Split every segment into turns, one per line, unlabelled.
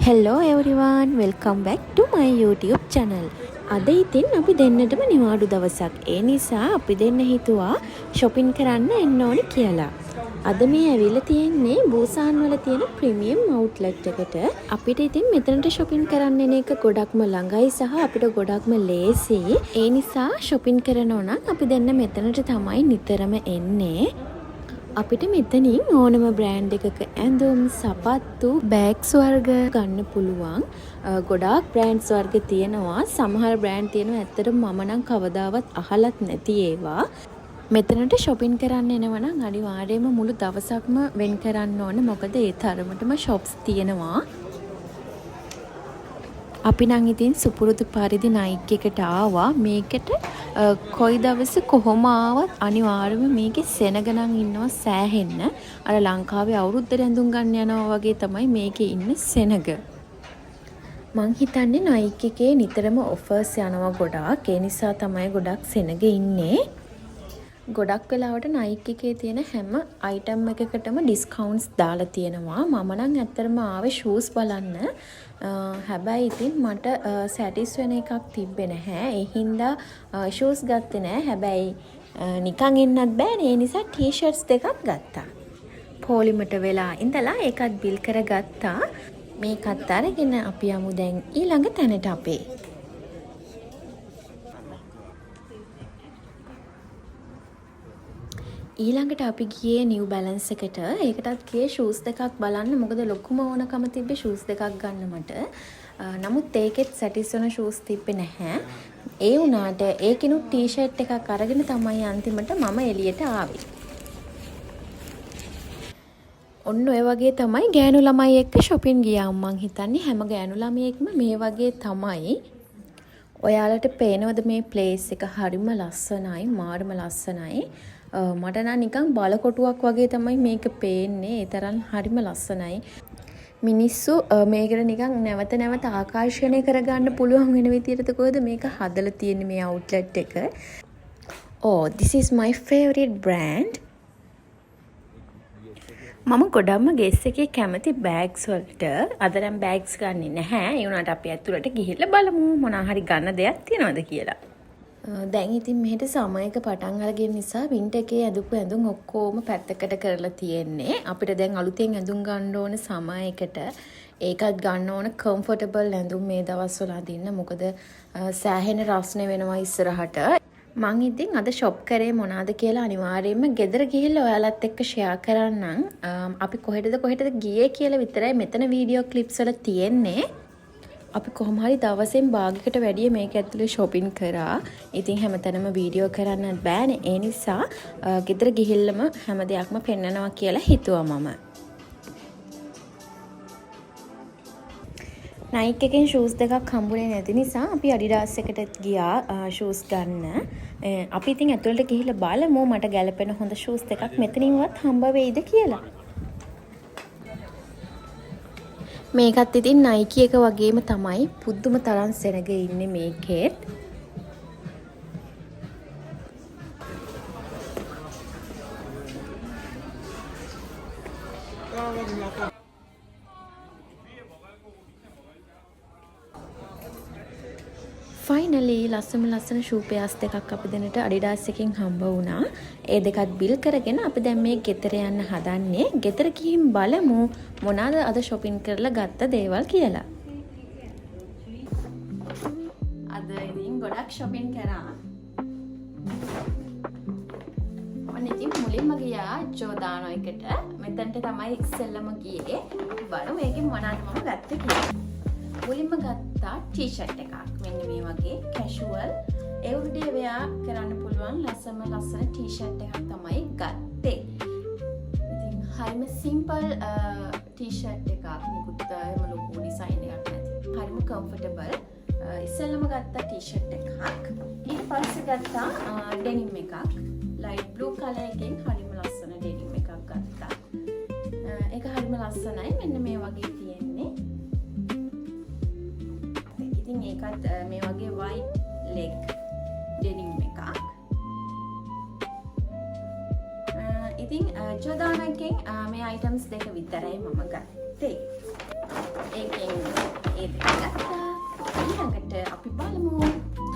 Hello everyone, welcome back to my YouTube channel. අද ඉතින් අපි දෙන්නටම නිවාඩු දවසක්. ඒ නිසා අපි දෙන්න හිතුවා shopping කරන්න එන්න ඕනේ කියලා. අද මේ ඇවිල්ලා තියෙන්නේ බූසාන් වල තියෙන ප්‍රීමියම් අවුට්ලට් එකට. අපිට ඉතින් මෙතනට shopping කරන්න එන එක ගොඩක්ම ළඟයි සහ අපිට ගොඩක්ම ලේසි. ඒ නිසා shopping කරනවා නම් අපි දෙන්න මෙතනට තමයි නිතරම එන්නේ. අපිට මෙතනින් ඕනම බ්‍රෑන්ඩ් එකක ඇඳුම් සපත්තු බෑග්ස් වර්ග ගන්න පුළුවන්. ගොඩාක් බ්‍රෑන්ඩ්ස් වර්ග තියෙනවා. සමහර බ්‍රෑන්ඩ් තියෙනවා ඇත්තටම මම නම් කවදාවත් අහලත් නැති ඒවා. මෙතනට shopping කරන්න එනවා නම් අනිවාර්යයෙන්ම මුළු දවසක්ම වෙන් කරන්න ඕන. මොකද ඒ තරමටම shops තියෙනවා. අපි නම් ඉතින් සුපුරුදු පරිදි නයික් එකට ආවා. මේකට කොයි දවස කොහොම ආවත් අනිවාර්යයෙන්ම මේකේ සෙනග නම් ඉන්නවා සෑහෙන්න. අර ලංකාවේ අවුරුද්දට ඇඳුම් ගන්න යනවා වගේ තමයි මේකේ ඉන්නේ සෙනග. මං හිතන්නේ නයික් එකේ නිතරම ඔෆර්ස් යනවා ගොඩාක්. ඒ නිසා තමයි ගොඩක් සෙනග ඉන්නේ. ගොඩක් වෙලාවට නයික් එකේ තියෙන හැම අයිටම් එකකටම ඩිස්කවුන්ට්ස් දාලා තියෙනවා. මම නම් ඇත්තටම ආවේ ෂූස් බලන්න. හැබැයි ඉතින් මට සැටිස් වෙන එකක් තිබ්බේ නැහැ. ඒ හින්දා ෂූස් ගත්තේ නැහැ. හැබැයි නිකන් එන්නත් බෑනේ. ඒ නිසා ටී-ෂර්ට්ස් දෙකක් ගත්තා. පොලිමට වෙලා ඉඳලා ඒකත් බිල් කරගත්තා. මේකත් අරගෙන අපි යමු දැන් ඊළඟ තැනට අපේ. ඊළඟට අපි ගියේ නිව් බැලන්ස් එකට. ඒකටත් ගියේ ෂූස් දෙකක් බලන්න. මොකද ලොකුම ඕනකම තිබ්බේ ෂූස් දෙකක් ගන්න මට. නමුත් ඒකෙත් සැටිස් වෙන ෂූස් තිබ්බේ නැහැ. ඒ වුණාට ඒකිනුත් ටී-ෂර්ට් එකක් අරගෙන තමයි අන්තිමට මම එළියට ආවේ. ඔන්න ඔය වගේ තමයි ගෑනු ළමයි එක්ක shopping ගියාම මං හිතන්නේ හැම ගෑනු ළමයෙක්ම මේ වගේ තමයි. ඔයාලට පේනවද මේ ප්ලේස් එක හරිම ලස්සනයි, මාරම ලස්සනයි. මට නම් නිකන් බලකොටුවක් වගේ තමයි මේක පේන්නේ. ඒ තරම් හරිම ලස්සනයි. මිනිස්සු මේකට නිකන් නැවත නැවත ආකර්ෂණය කරගන්න පුළුවන් වෙන විදිහට කොහෙද මේක හදලා තියෙන්නේ මේ අවුට්ලට් එක. Oh, this is my favorite brand. මම ගොඩක්ම ගෙස් එකේ කැමති බෑග්ස් වලට. අද නම් බෑග්ස් ගන්නෙ නැහැ. ඒ වුණාට අපි ඇතුළට ගිහිල්ලා බලමු මොනවා හරි ගන්න දෙයක් තියෙනවද කියලා. දැන් ඉතින් මෙහෙට සමයක පටන් අරගෙන නිසා වින්ටර් එකේ ඇඳපු ඇඳුම් ඔක්කොම පැත්තකට කරලා තියෙන්නේ. අපිට දැන් අලුතෙන් ඇඳුම් ගන්න ඕන සමයකට ඒකත් ගන්න ඕන කම්ෆර්ටබල් ඇඳුම් මේ දවස්වල අදින්න. මොකද සෑහෙන රස්නේ වෙනවා ඉස්සරහට. මං ඉතින් අද ෂොප් කරේ මොනවාද කියලා අනිවාර්යයෙන්ම ගෙදර ගිහිල්ලා ඔයාලත් එක්ක ෂෙයා කරන්නම්. අපි කොහෙටද ගියේ කියලා විතරයි මෙතන වීඩියෝ ක්ලිප්ස් වල තියෙන්නේ. අපි කොහොම හරි දවසෙන් භාගයකට වැඩිය මේක ඇතුලේ shopping කරා. ඉතින් හැමතැනම වීඩියෝ කරන්නත් බෑනේ. ඒ නිසා ගෙදර ගිහිල්ලාම හැම දෙයක්ම පෙන්නනවා කියලා හිතුවා මම. නයික් එකෙන් ෂූස් දෙකක් හම්බුනේ නැති නිසා අපි අඩිඩාස් එකට ගියා ෂූස් ගන්න. අපි ඉතින් ඇතුළට ගිහිල්ලා බලමු මට ගැලපෙන හොඳ ෂූස් දෙකක් මෙතනින්වත් හම්බ වෙයිද කියලා. මේකත් ඉතින් නයිකි එක වගේම තමයි. පුදුම තරම් සෙනග ඉන්නේ මේකෙත්. ෆයිනලි ලස්සන ෂූ පෙයාස් දෙකක් අපි දෙන්නට අඩිඩාස් එකෙන් හම්බ වුණා. ඒ දෙකත් බිල් කරගෙන අපි දැන් මේ ගෙදර යන්න හදන්නේ. ගෙදර ගිහින් බලමු මොනවාද අද shopping කරලා ගත්ත දේවල් කියලා. අද ඉතින් ගොඩක් shopping කරා. මම ඉතින් මුලින්ම ගියා ජෝදානෝ එකට. මෙතනට තමයි ඉස්සෙල්ලම ගියේ. බලමු ඒකේ මොනවාද මම ගත්තේ කියලා. මුලින්ම ගත්තා ටී-ෂර්ට් එකක්. මෙන්න මේ වගේ කැෂුවල් එව්රිඩේ වෙයා කරන්න පුළුවන් ලස්සන ටී-ෂර්ට් එකක් තමයි ගත්තේ. ඉතින් හරිම සිම්පල් ටී-ෂර්ට් එකක්. නිකුත් එහෙම ලොකු ඩිසයින් එකක් නැති. හරිම කම්ෆර්ටබල්. ඉස්සෙල්ලම ගත්තා ටී-ෂර්ට් එකක්. ඊට පස්සේ ගත්තා ඩෙනිම් එකක්. ලයිට් බ්ලූ කලර් එකෙන් හරිම ලස්සන ඩෙනිම් එකක් ගත්තා. ඒක හරිම ලස්සනයි. මෙන්න මේ වගේ තියෙන්නේ. ඉතින් ඒකත් මේ වගේ white leg denim එකක්. ඉතින් ජෝදානෝ එකෙන් මේ items දෙක විතරයි මම ගත්තේ. ඒකෙන්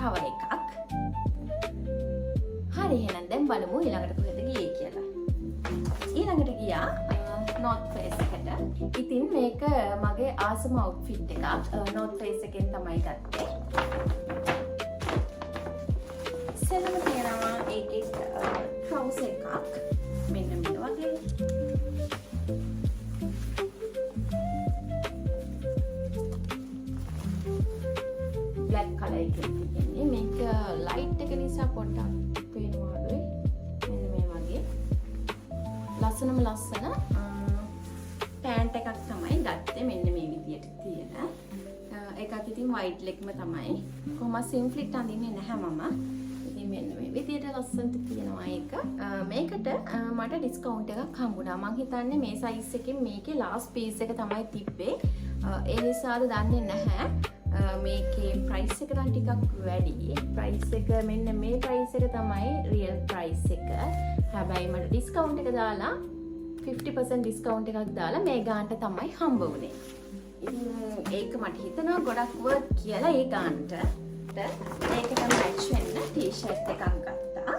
තව එකක්. හරි එහෙනම් දැන් බලමු ඊළඟට කොහෙද ගියේ කියලා. ඊළඟට ගියා North Face එකට. ඉතින් මේක මගේ ආසම අවුට්ෆිට් එකක්. North Face එකෙන් තමයි ගත්තේ. ඉස්සෙල්ලම තියෙනවා ඒකේ trouser එකක්. මෙන්න මේ වගේ. black color එකකින් තියෙන්නේ. මේක light එක නිසා පොඩ්ඩක් පේනවා අඩුයි. මෙන්න මේ වගේ. ලස්සනම ලස්සන පෑන්ට් එකක් තමයි ගත්තේ. මෙන්න මේ විදියට තියෙන. ඒකත් ඉතින් white legම තමයි. කොහොම සිම්ප්ලිට් අඳින්නේ නැහැ මම. ඉතින් මෙන්න මේ විදියට ලස්සනට තියෙනවා ඒක. මේකට මට ඩිස්කවුන්ට් එකක් හම්බුණා. මං හිතන්නේ මේ සයිස් එකෙන් මේකේ ලාස්ට් පීස් එක තමයි තිබ්බේ. ඒ නිසාද දන්නේ නැහැ. මේකේ ප්‍රයිස් එක නම් ටිකක් වැඩි. ප්‍රයිස් එක මෙන්න මේ ප්‍රයිස් එක තමයි රියල් ප්‍රයිස් එක. හැබැයි මට ඩිස්කවුන්ට් එක දාලා 50% ඩිස්කවුන්ට් එකක් දාලා මේ ගානට තමයි හම්බ වුනේ. ඉතින් ඒක මට හිතෙනවා ගොඩක් වර්ත් කියලා ඒ ගානට. ඒකට මැච් වෙන්න ටී-ෂර්ට් එකක් ගත්තා.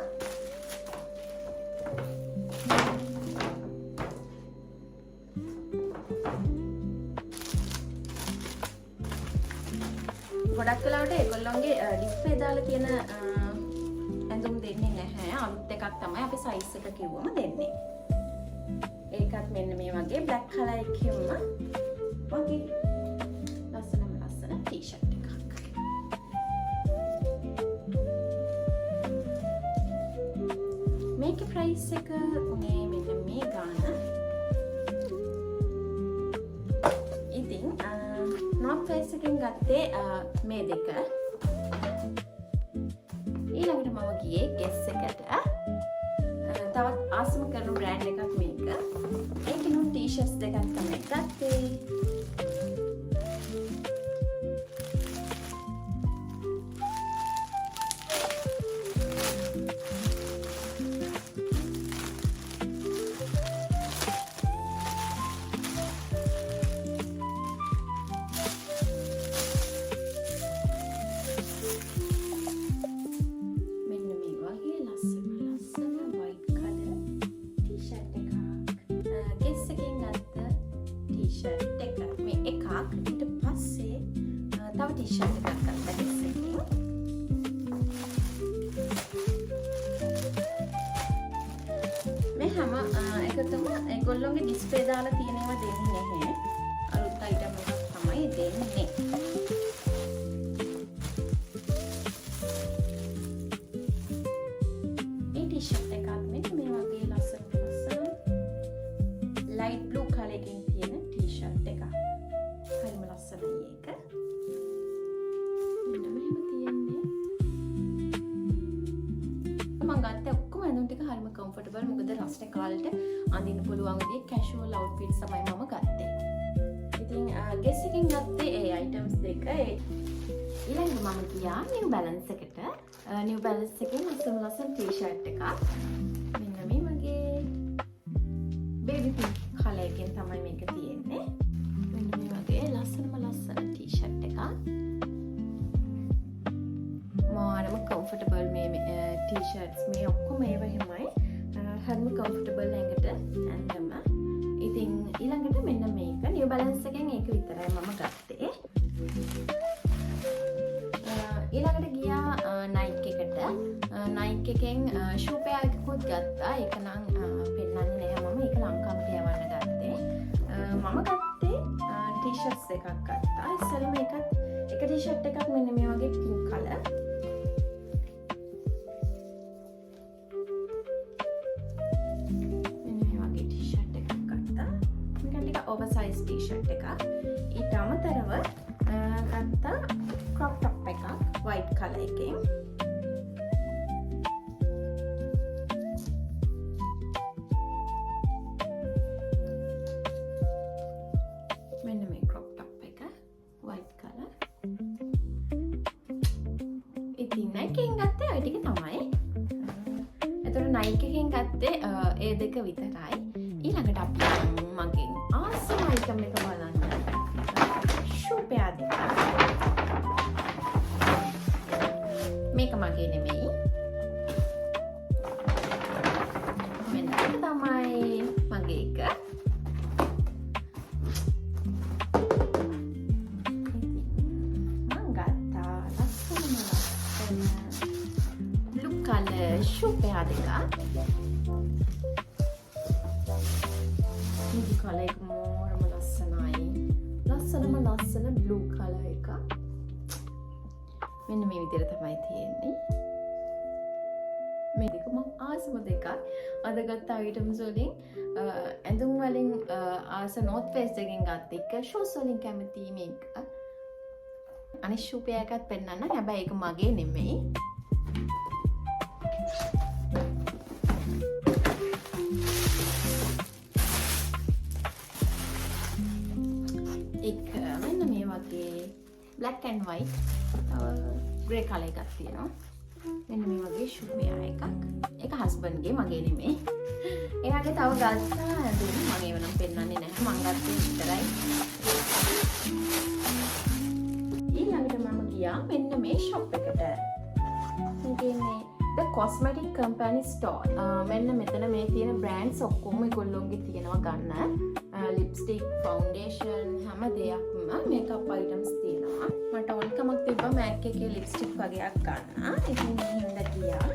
ගොඩක් වෙලාවට ඒගොල්ලොන්ගේ ඩිස්ප්ලේ දාලා තියෙන ඇඳුම් දෙන්නේ නැහැ. අලුත් එකක් තමයි අපි සයිස් එක කිව්වම දෙන්නේ. ඒකත් මෙන්න මේ වගේ බ්ලැක් කලර් එකකින්ම වගේ ලස්සන ටී-ෂර්ට් එකක්. මේකේ ප්‍රයිස් එක උනේ මෙන්න මේ ගාන. ඉතින් North Face එකෙන් ගත්තේ මේ දෙක. ඊළඟට මම ගියේ Guess එකට. තවත් ආසම කරන බ්‍රෑන්ඩ් එකක් මේක. ඒකිනුත් ටී-ෂර්ට්ස් දෙකක් තමයි ගත්තේ. මේ එකක් ඊට පස්සේ තව ටී-ෂර්ට් එකක් ගත්තා Guess එකෙන්. මේ හැම එකකම ඒගොල්ලෝගේ ඩිස්ප්ලේ දාලා තියෙන ඒවා දෙන්නේ නැහැ. අලුත් අයිටම් එකක් තමයි දෙන්නේ. මේ ටී-ෂර්ට් එකක් මෙන්න මේ වගේ ලස්සන ලයිට් බ්ලූ කලර් එකකින් තියෙන ටී-ෂර්ට් එකක්. හරිම ලස්සනයි ඒක. මෙන්න මෙහෙම තියෙන්නේ. මම ගත්ත ඔක්කොම ඇඳුම් ටික හරිම කම්ෆර්ටබල්. මොකද රස්ටේ කාලේට අඳින්න පුළුවන් විදිහේ කැෂුවල් අවුට්ෆිට්ස් තමයි මම ගත්තේ. ඉතින් Guess එකෙන් ගත්තේ ඒ අයිටම්ස් දෙක. ඊළඟට මම ගියා New Balance එකට. New Balance එකෙන් ලස්සන ටී-ෂර්ට් එකක්. මෙන්න මේ වගේ baby pink කලර් එකෙන් තමයි මේක තියෙන්නේ. මෙන්න මේ වගේ ලස්සන ටී-ෂර්ට් එකක්. මාරම කම්ෆර්ටබල් මේ ටී-ෂර්ට්ස් මේ ඔක්කොම ඒවා හිමයි. හරිම කම්ෆර්ටබල් ඇඟට ඇඳම. ඉතින් ඊළඟට මෙන්න මේක New Balance එකෙන් ඒක විතරයි මම ගත්තේ. ඊළඟට ගියා Nike එකට. Nike එකෙන් shoe pair එකකුත් ගත්තා. ඒක නම් පෙන්නන්නේ නැහැ මම. ඒක ලංකාවට යවන්න ගත්තේ. මම ගත්තේ ටී-ෂර්ට්ස් එකක් ගත්තා. ඉස්සෙල්ලා මේකත් එක ටී-ෂර්ට් එකක් මෙන්න මේ වගේ pink color. මෙන්න මේ වගේ ටී-ෂර්ට් එකක් ගත්තා. මේක ටික oversize ටී-ෂර්ට් එකක්. ඊට අමතරව ගත්තා crop top එකක් white color එකෙන්. මෙන්න මේ crop top එක white color. ඉතින් Nike එකෙන් ගත්තේ ඔය ටික තමයි. එතකොට Nike එකෙන් ගත්තේ ඒ දෙක විතරයි. ඊළඟට අපි මගෙන් ආසම අයිටම් එක බලන්න. shoe pair දෙකක්. මගේ නෙමෙයි. මෙන්න මේක තමයි මගේ එක. මං ගත්තා ලස්සන blue color shoe pair දෙකක්. මේ color එක මෝරම ලස්සනයි. ලස්සන blue color එක. මෙන්න මේ විදිහට තමයි තියෙන්නේ. මේ දෙක මම ආසම දෙකක්. අද ගත්ත items වලින් ඇඳුම් වලින් ආස north face එකෙන් ගත්ත එක, shoes වලින් කැමති මේක. අනිත් shoe pair එකත් පෙන්නන්න. හැබැයි ඒක මගේ නෙමෙයි. එක මෙන්න මේ වගේ black and white grey color එකක් තියෙනවා. මෙන්න මේ වගේ shoe pair එකක්. ඒක husband ගේ, මගේ නෙමෙයි. එයාගේ තව ගත්තා ඇඳුම් මම ඒව නම් පෙන්නන්නේ නැහැ. මම ගත්තේ විතරයි. ඊළඟට මම ගියා මෙන්න මේ shop එකට. මේකේ The Cosmetic Company Store. මෙන්න මෙතන මේ තියෙන brands ඔක්කොම ඒගොල්ලෝගේ තියෙනවා ගන්න. lipstick, foundation හැම දෙයක්ම makeup items තියෙනවා. මට ඕනකමක් තිබ්බා MAC එකේ lipstick වගේක් ගන්න. ඉතින් මම හින්දා ගියා.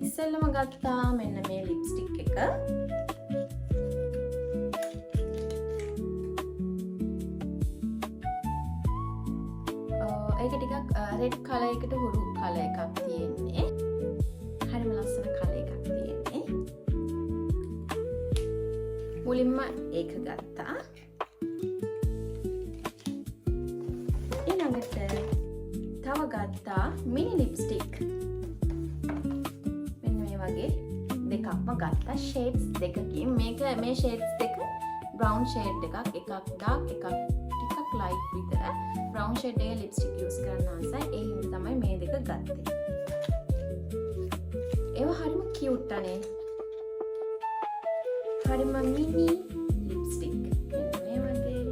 ඉස්සෙල්ලම ගත්තා මෙන්න මේ lipstick එක. ඒක ටිකක් red color එකට හුරු color එකක් තියෙන්නේ. හරිම ලස්සන color එකක් තියෙන්නේ. මුලින්ම ඒක ගත්තා. ඊළඟට තව ගත්තා mini lipstick. මෙන්න මේ වගේ දෙකක්ම ගත්තා shades දෙකකින්. මේ shades දෙක brown shade එකක් dark එකක් ටිකක් light විතර. brown shade එකේ lipstick use කරන්න ආසයි. ඒ හින්දා තමයි මේ දෙක ගත්තේ. ඒවා හරිම cute අනේ. හරිම mini lipstick. මේ වගේ.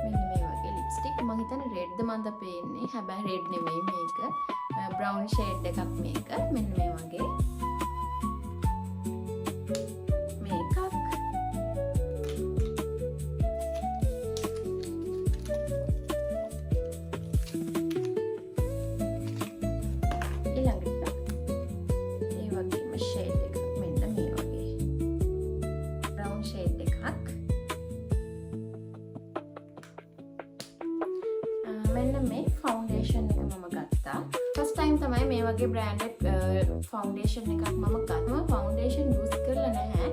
මෙන්න මේ වගේ lipstick. මම හිතන්නේ red ද මන්ද පේන්නේ. හැබැයි red නෙමෙයි මේක. brown shade එකක් මේක. මෙන්න මේ වගේ. මේකක්. මෙන්න මේ ෆවුන්ඩේෂන් එක මම ගත්තා. ෆස්ට් ටයිම් තමයි මේ වගේ බ්‍රෑන්ඩඩ් ෆවුන්ඩේෂන් එකක් මම ගත්තා. මම ෆවුන්ඩේෂන් යූස් කරලා නැහැ.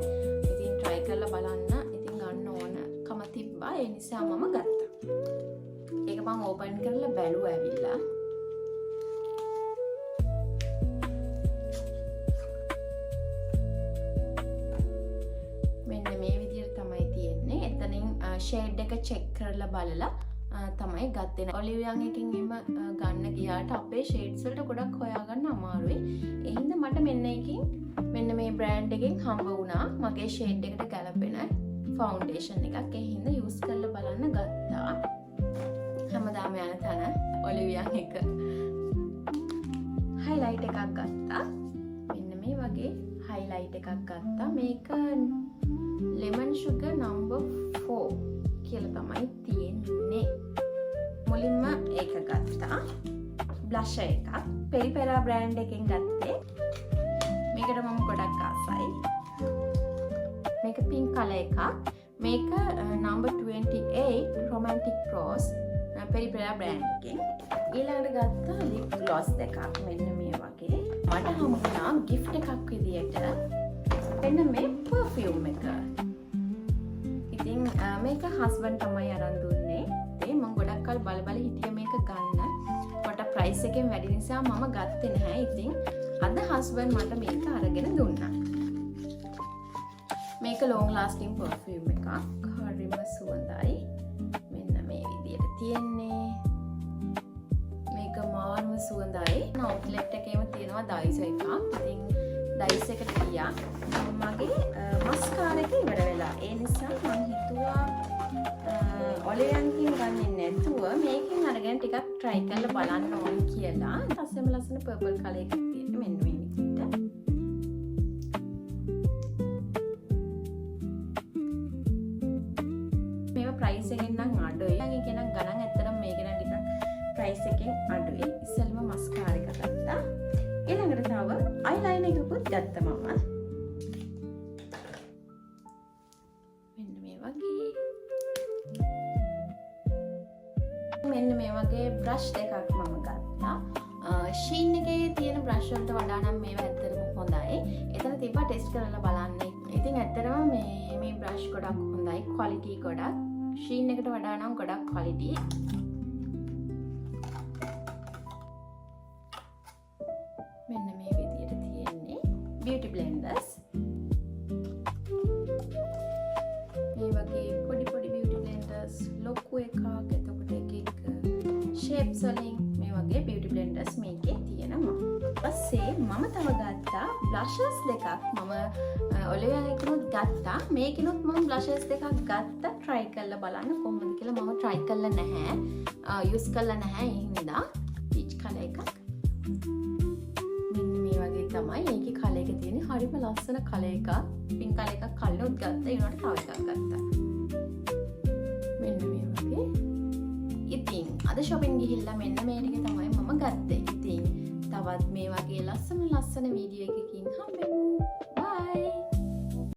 ඉතින් try කරලා බලන්න. ඉතින් ගන්න ඕනකම තිබ්බා. ඒ නිසා මම ගත්තා. ඒක මම ඕපන් කරලා බැලුවා ඇවිල්ලා. මෙන්න මේ විදිහට තමයි තියෙන්නේ. එතනින් ෂේඩ් එක චෙක් කරලා බලලා තමයි ගත්තේ. ඔලිවියන් එකකින් එම ගන්න ගියාට අපේ ෂේඩ්ස් වලට ගොඩක් හොයාගන්න අමාරුයි. ඒ හින්දා මට මෙන්න මේ බ්‍රෑන්ඩ් එකෙන් හම්බ වුණා මගේ ෂේඩ් එකට ගැලපෙන ෆවුන්ඩේෂන් එකක්. ඒ හින්දා යූස් කරලා බලන්න ගත්තා. හැමදාම යන තැන ඔලිවියන් එක. highlight එකක් ගත්තා. මෙන්න මේ වගේ highlight එකක් ගත්තා. මේක lemon sugar number 4 කියලා තමයි තියෙන්නේ. මුලින්ම ඒක ගත්තා. blusher එකක් Peripera brand එකෙන් ගත්තේ. මේකට මම ගොඩක් ආසයි. මේක pink color එකක්. මේක number 28 romantic rose Peripera brand එකෙන්. ඊළඟට ගත්තා lip gloss දෙකක්. මෙන්න මේ වගේ. මට හම්බුණා gift එකක් විදියට. මෙන්න මේ perfume එක. ඉතින් මේක husband තමයි අරන් දුන්නේ. ඒ මම ගොඩක් කල් බල හිටියේ මේක ගන්න. කොට price එකෙන් වැඩි නිසා මම ගත්තේ නැහැ. ඉතින් අද husband මට මේක අරගෙන දුන්නා. මේක long lasting perfume එකක්. හරිම සුවඳයි. මෙන්න මේ විදියට තියෙන්නේ. මේක මාර්ම සුවඳයි. outlet එකේම තියෙනවා Daiso එකක්. ඉතින් Daiso එකට ගියා. මගේ mascara එක ඉවර වෙලා. ඒ නිසා මම හිතුවා ඔලයන්කින් ගන්නේ නැතුව මේකෙන් අරගෙන ටිකක් try කරලා බලන්න ඕන කියලා. ඊටස්සෙම ලස්සන purple color එකක් තියෙන මෙන්න මේ විදිහට. මේවා price එකෙන් නම් අඩුයි. ඒක නම් ගණන් ඇත්තටම මේක නම් ටිකක් price එකෙන් අඩුයි. ඉස්සෙල්ලම mascara එක ගත්තා. ඊළඟට තව eyeliner එකකුත් ගත්තා මම. මෙන්න මේ වගේ බ්‍රෂ් දෙකක් මම ගත්තා. ෂීන් එකේ තියෙන බ්‍රෂ් වලට වඩා නම් මේවා ඇත්තටම හොඳයි. එතන තිබ්බා ටෙස්ට් කරලා බලන්න. ඉතින් ඇත්තටම මේ බ්‍රෂ් ගොඩක් හොඳයි. ක්වොලිටි ගොඩක්. ෂීන් එකට වඩා නම් ගොඩක් ක්වොලිටි. මෙන්න මේ විදිහට තියෙන්නේ beauty blenders. මේ වගේ පොඩි beauty blenders ලොකු එකක්. එතකොට එක shapes වලින් මේ වගේ beauty blenders මේකේ තියෙනවා. ඊපස්සේ මම තව ගත්තා blushes දෙකක්. මම ඔලිවියා එකනොත් ගත්තා. මේකිනුත් මම blushes දෙකක් ගත්තා. try කරලා බලන්න කොහොමද කියලා. මම try කරලා නැහැ. use කරලා නැහැ. ඒ හින්දා peach color එකක්. මෙන්න මේ වගේ තමයි. මේකේ color එක තියෙන්නේ. හරිම ලස්සන color එකක්. pink color එකක් කල්ලොත් ගත්තා. ඊළඟට තව එකක් ගත්තා. මෙන්න මේ වගේ. ඉතින් අද shopping ගිහිල්ලා මෙන්න මේ ටික තමයි මම ගත්තේ. ඉතින් තවත් මේ වගේ ලස්සන වීඩියෝ එකකින් හම්බෙමු.